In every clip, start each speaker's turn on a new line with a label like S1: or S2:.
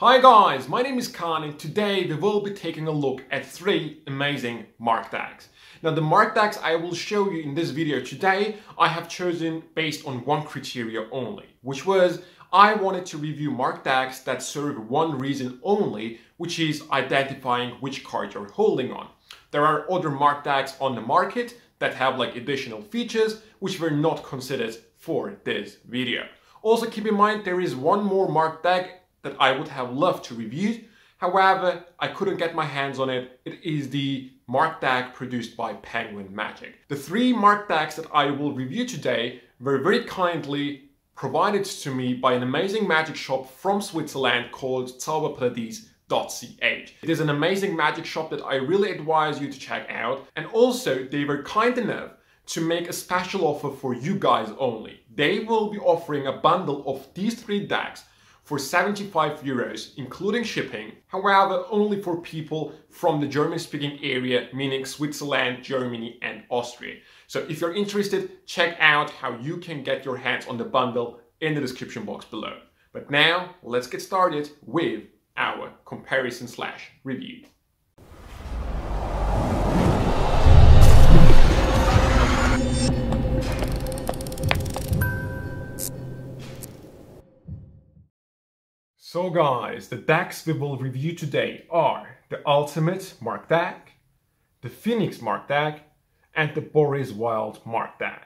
S1: Hi guys, my name is Kaan and today we will be taking a look at 3 amazing mark tags. Now the mark tags I will show you in this video today, I have chosen based on one criteria only, which was I wanted to review mark tags that serve one reason only, which is identifying which card you're holding on. There are other mark tags on the market that have like additional features which were not considered for this video. Also keep in mind there is one more mark tag that I would have loved to review. However, I couldn't get my hands on it. It is the mark tag produced by Penguin Magic. The 3 mark tags that I will review today were very kindly provided to me by an amazing magic shop from Switzerland called zauberparadies.ch. It is an amazing magic shop that I really advise you to check out. And also they were kind enough to make a special offer for you guys only. They will be offering a bundle of these 3 decks for 75 euros, including shipping. However, only for people from the German-speaking area, meaning Switzerland, Germany, and Austria. So if you're interested, check out how you can get your hands on the bundle in the description box below. But now, let's get started with our comparison/review. So guys, the decks we will review today are the Ultimate mark tag, the Phoenix mark tag, and the Boris Wild mark tag.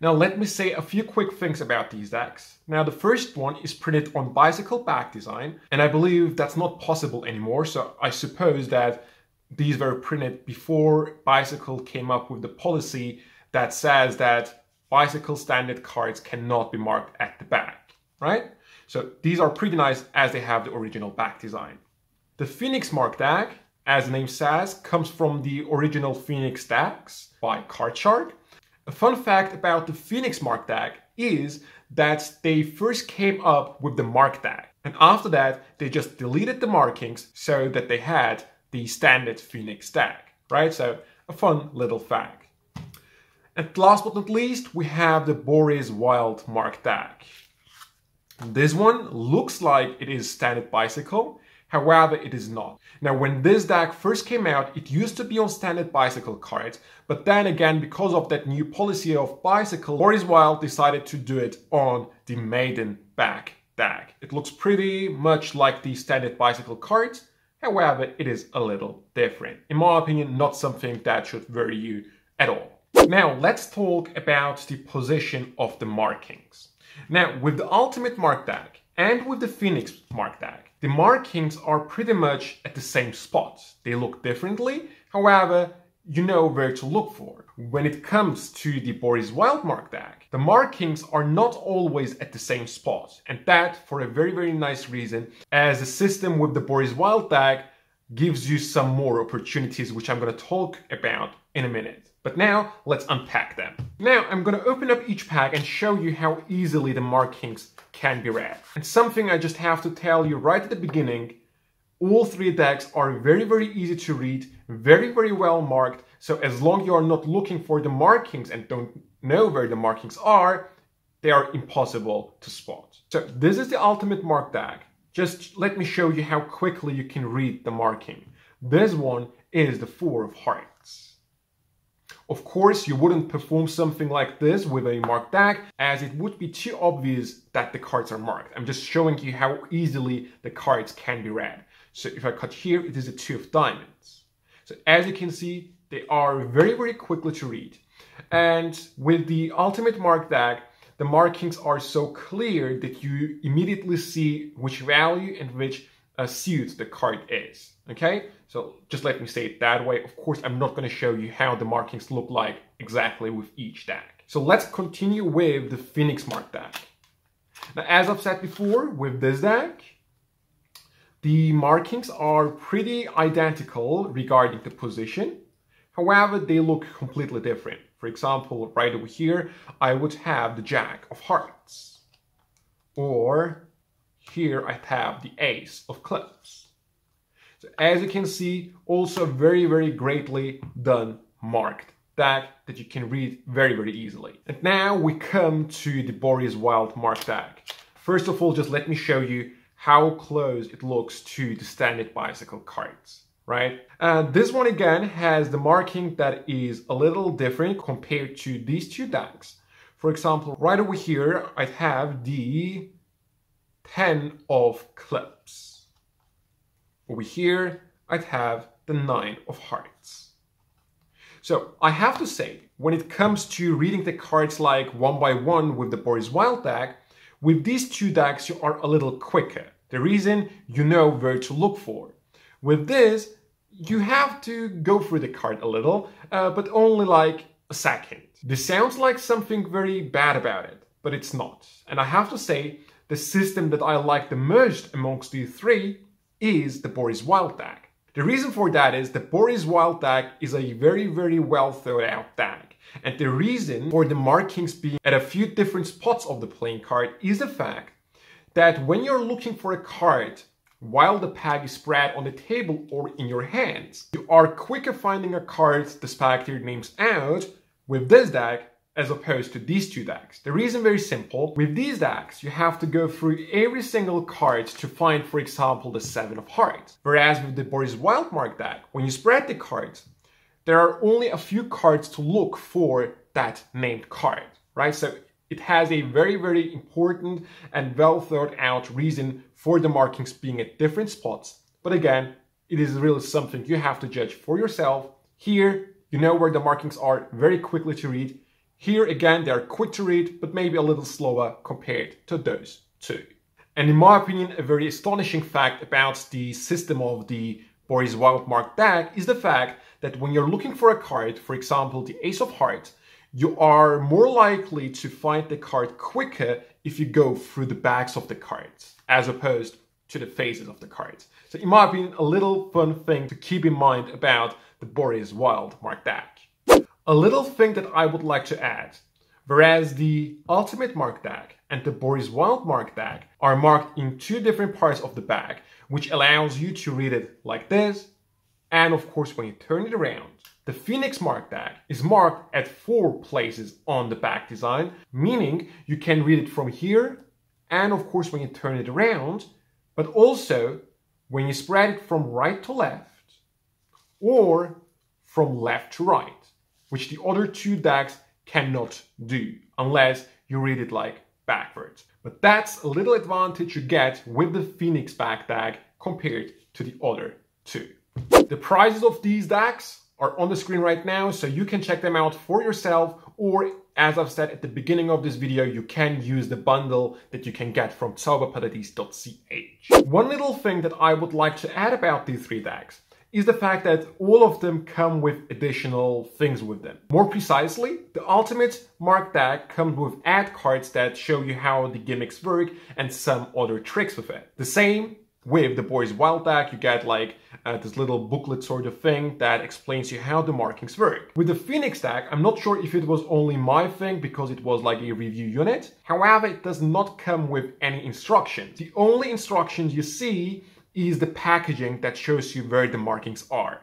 S1: Now let me say a few quick things about these decks. Now the first one is printed on bicycle back design, and I believe that's not possible anymore, so I suppose that these were printed before Bicycle came up with the policy that says that bicycle standard cards cannot be marked at the back, right? So these are pretty nice as they have the original back design. The Phoenix mark tag, as the name says, comes from the original Phoenix decks by Card. A fun fact about the Phoenix mark tag is that they first came up with the mark tag, and after that they just deleted the markings so that they had the standard Phoenix tag, right? So a fun little fact. And last but not least, we have the Boris Wild mark tag. This one looks like it is standard bicycle, however it is not. Now when this deck first came out, it used to be on standard bicycle cards, but then again because of that new policy of bicycle, Boris Wild decided to do it on the maiden back deck. It looks pretty much like the standard bicycle cards, however it is a little different. In my opinion, not something that should worry you at all. Now let's talk about the position of the markings. Now, with the Ultimate mark tag and with the Phoenix mark tag, the markings are pretty much at the same spot. They look differently, however, you know where to look for. When it comes to the Boris Wild mark tag, the markings are not always at the same spot, and that for a very nice reason, as the system with the Boris Wild tag gives you some more opportunities, which I'm going to talk about in a minute. But now, let's unpack them. Now, I'm going to open up each pack and show you how easily the markings can be read. And something I just have to tell you right at the beginning, all 3 decks are very easy to read, very well marked, so as long as you are not looking for the markings and don't know where the markings are, they are impossible to spot. So this is the Ultimate mark tag. Just let me show you how quickly you can read the marking. This one is the 4 of Hearts. Of course, you wouldn't perform something like this with a mark tag, as it would be too obvious that the cards are marked. I'm just showing you how easily the cards can be read. So if I cut here, it is a 2 of diamonds. So as you can see, they are very quickly to read. And with the Ultimate mark tag, the markings are so clear that you immediately see which value and which suit the card is. Okay, so just let me say it that way. Of course, I'm not going to show you how the markings look like exactly with each deck. So let's continue with the Phoenix mark tag. Now, as I've said before, with this deck, the markings are pretty identical regarding the position. However, they look completely different. For example, right over here, I would have the Jack of Hearts. Or here I have the Ace of Clubs. So as you can see, also very greatly done marked tag that you can read very easily. And now we come to the Boris Wild mark tag. First of all, just let me show you how close it looks to the standard bicycle cards, right? This one again has the marking that is a little different compared to these two decks. For example, right over here, I have the 10 of clubs. Over here, I'd have the 9 of hearts. So I have to say, when it comes to reading the cards like one by one with the Boris Wild deck, with these two decks you are a little quicker. The reason, you know where to look for. With this, you have to go through the card a little, but only like a second. This sounds like something very bad about it, but it's not. And I have to say, the system that I like the most amongst these three is the Boris Wild deck. The reason for that is the Boris Wild deck is a very, very well thought out deck. And the reason for the markings being at a few different spots of the playing card is the fact that when you're looking for a card while the pack is spread on the table or in your hands, you are quicker finding a card the spectator names out with this deck as opposed to these two decks. The reason very simple. With these decks, you have to go through every single card to find, for example, the 7 of hearts. Whereas with the Boris Wild Mark deck, when you spread the cards, there are only a few cards to look for that named card, right? So it has a very, very important and well thought out reason for the markings being at different spots. But again, it is really something you have to judge for yourself. Here, you know where the markings are very quickly to read. Here again, they are quick to read, but maybe a little slower compared to those two. And in my opinion, a very astonishing fact about the system of the Boris Wild Mark deck is the fact that when you're looking for a card, for example, the Ace of Hearts, you are more likely to find the card quicker if you go through the backs of the cards, as opposed to the faces of the cards. So in my opinion, a little fun thing to keep in mind about the Boris Wild Mark deck. A little thing that I would like to add, whereas the Ultimate Mark deck and the Boris Wild Mark deck are marked in two different parts of the back, which allows you to read it like this, and of course when you turn it around. The Phoenix Mark deck is marked at 4 places on the back design, meaning you can read it from here, and of course when you turn it around, but also when you spread it from right to left, or from left to right, which the other two decks cannot do unless you read it like backwards. But that's a little advantage you get with the Phoenix back deck compared to the other two. The prices of these decks are on the screen right now, so you can check them out for yourself, or as I've said at the beginning of this video, you can use the bundle that you can get from zauberparadies.ch. One little thing that I would like to add about these three decks is the fact that all of them come with additional things with them. More precisely, the Ultimate Mark deck comes with ad cards that show you how the gimmicks work and some other tricks with it. The same with the Boris Wild deck, you get like this little booklet sort of thing that explains you how the markings work. With the Phoenix deck, I'm not sure if it was only my thing because it was like a review unit. However, it does not come with any instructions. The only instructions you see is the packaging that shows you where the markings are.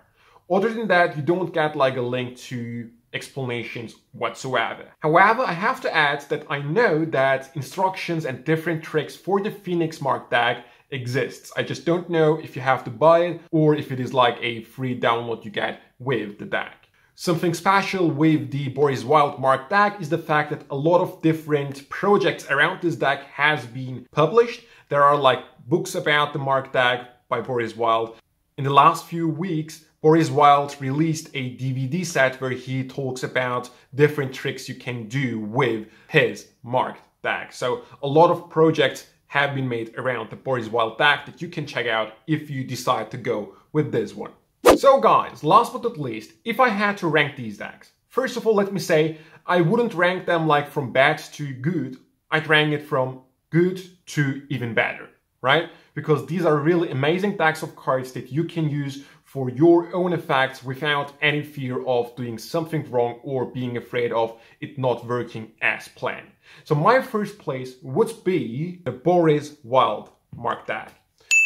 S1: Other than that, you don't get like a link to explanations whatsoever. However, I have to add that I know that instructions and different tricks for the Phoenix Mark deck exists. I just don't know if you have to buy it or if it is like a free download you get with the deck. Something special with the Boris Wild Mark deck is the fact that a lot of different projects around this deck has been published. There are like books about the Mark deck by Boris Wild. In the last few weeks, Boris Wild released a DVD set where he talks about different tricks you can do with his Mark deck. So a lot of projects have been made around the Boris Wild deck that you can check out if you decide to go with this one. So guys, last but not least, if I had to rank these decks, first of all, let me say, I wouldn't rank them like from bad to good. I'd rank it from good to even better, right? Because these are really amazing decks of cards that you can use for your own effects without any fear of doing something wrong or being afraid of it not working as planned. So my first place would be the Boris Wild Mark deck.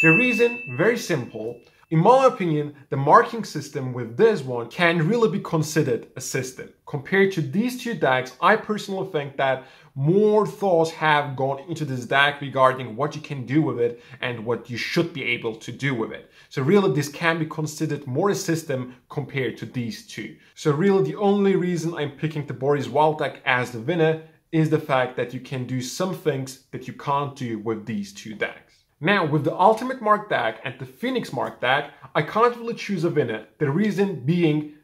S1: The reason, very simple. In my opinion, the marking system with this one can really be considered a system. Compared to these two decks, I personally think that more thoughts have gone into this deck regarding what you can do with it and what you should be able to do with it. So really this can be considered more a system compared to these two. So really the only reason I'm picking the Boris Wild deck as the winner is the fact that you can do some things that you can't do with these two decks. Now, with the Ultimate Mark deck and the Phoenix Mark deck, I can't really choose a winner. The reason being,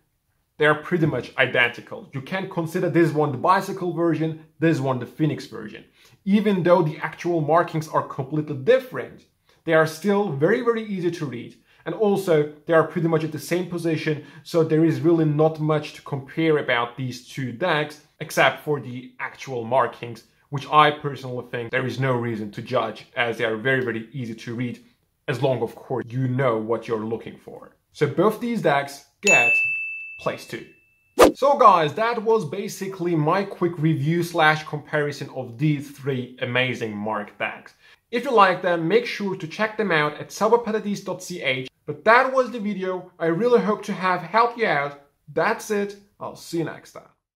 S1: they're pretty much identical. You can consider this one the bicycle version, this one the Phoenix version. Even though the actual markings are completely different, they are still very, very easy to read. And also, they are pretty much at the same position, so there is really not much to compare about these two decks, except for the actual markings, which I personally think there is no reason to judge, as they are very, very easy to read, as long, of course, you know what you're looking for. So both these decks get place 2. So guys, that was basically my quick review / comparison of these 3 amazing mark decks. If you like them, make sure to check them out at cyberparadise.ch. But that was the video. I really hope to have helped you out. That's it. I'll see you next time.